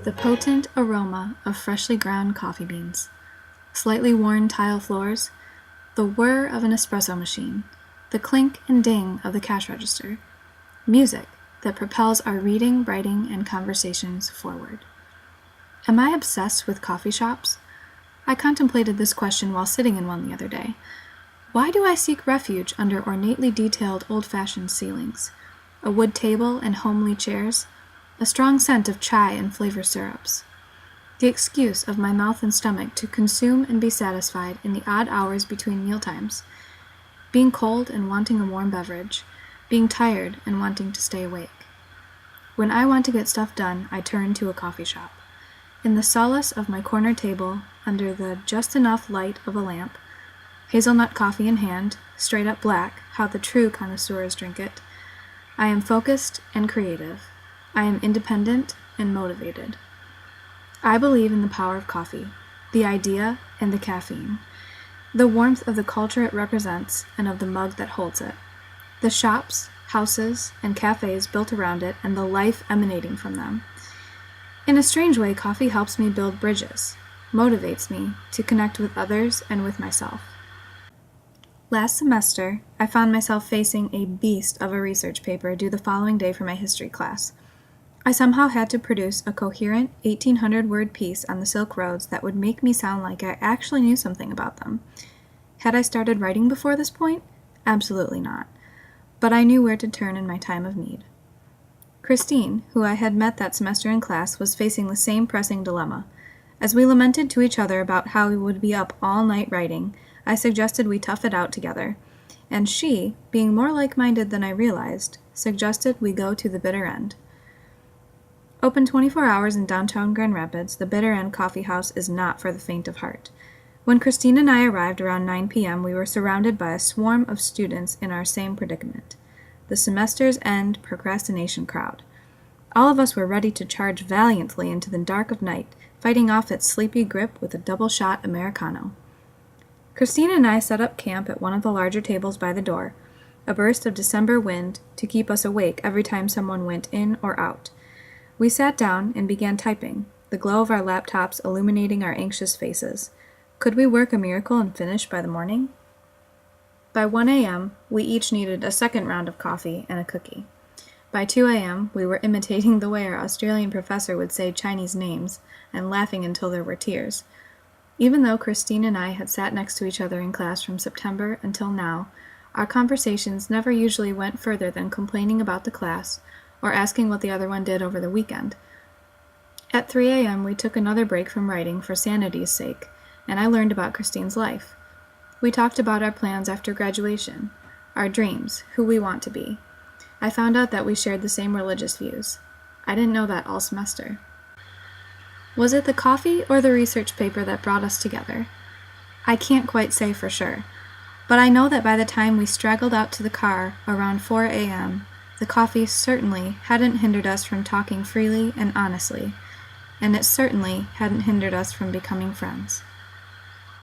the potent aroma of freshly ground coffee beans, slightly worn tile floors, the whir of an espresso machine, the clink and ding of the cash register, music that propels our reading, writing, and conversations forward. Am I obsessed with coffee shops? I contemplated this question while sitting in one the other day. Why do I seek refuge under ornately detailed old-fashioned ceilings, a wood table and homely chairs, a strong scent of chai and flavor syrups? The excuse of my mouth and stomach to consume and be satisfied in the odd hours between mealtimes, being cold and wanting a warm beverage, being tired and wanting to stay awake. When I want to get stuff done, I turn to a coffee shop. In the solace of my corner table, under the just enough light of a lamp, hazelnut coffee in hand, straight up black, how the true connoisseurs drink it, I am focused and creative. I am independent and motivated. I believe in the power of coffee, the idea and the caffeine, the warmth of the culture it represents and of the mug that holds it, the shops, houses, and cafes built around it and the life emanating from them. In a strange way, coffee helps me build bridges, motivates me to connect with others and with myself. Last semester, I found myself facing a beast of a research paper due the following day for my history class. I somehow had to produce a coherent 1,800-word piece on the Silk Roads that would make me sound like I actually knew something about them. Had I started writing before this point? Absolutely not. But I knew where to turn in my time of need. Christine, who I had met that semester in class, was facing the same pressing dilemma. As we lamented to each other about how we would be up all night writing, I suggested we tough it out together, and she, being more like-minded than I realized, suggested we go to the Bitter End. Open 24 hours in downtown Grand Rapids, the Bitter End Coffee House is not for the faint of heart. When Christine and I arrived around 9 p.m., we were surrounded by a swarm of students in our same predicament, the semester's end procrastination crowd. All of us were ready to charge valiantly into the dark of night, fighting off its sleepy grip with a double-shot Americano. Christine and I set up camp at one of the larger tables by the door, a burst of December wind to keep us awake every time someone went in or out. We sat down and began typing, the glow of our laptops illuminating our anxious faces. Could we work a miracle and finish by the morning? By 1 a.m., we each needed a second round of coffee and a cookie. By 2 a.m., we were imitating the way our Australian professor would say Chinese names and laughing until there were tears. Even though Christine and I had sat next to each other in class from September until now, our conversations never usually went further than complaining about the class or asking what the other one did over the weekend. At 3 a.m., we took another break from writing for sanity's sake, and I learned about Christine's life. We talked about our plans after graduation, our dreams, who we want to be. I found out that we shared the same religious views. I didn't know that all semester. Was it the coffee or the research paper that brought us together? I can't quite say for sure, but I know that by the time we straggled out to the car around 4 a.m., the coffee certainly hadn't hindered us from talking freely and honestly, and it certainly hadn't hindered us from becoming friends.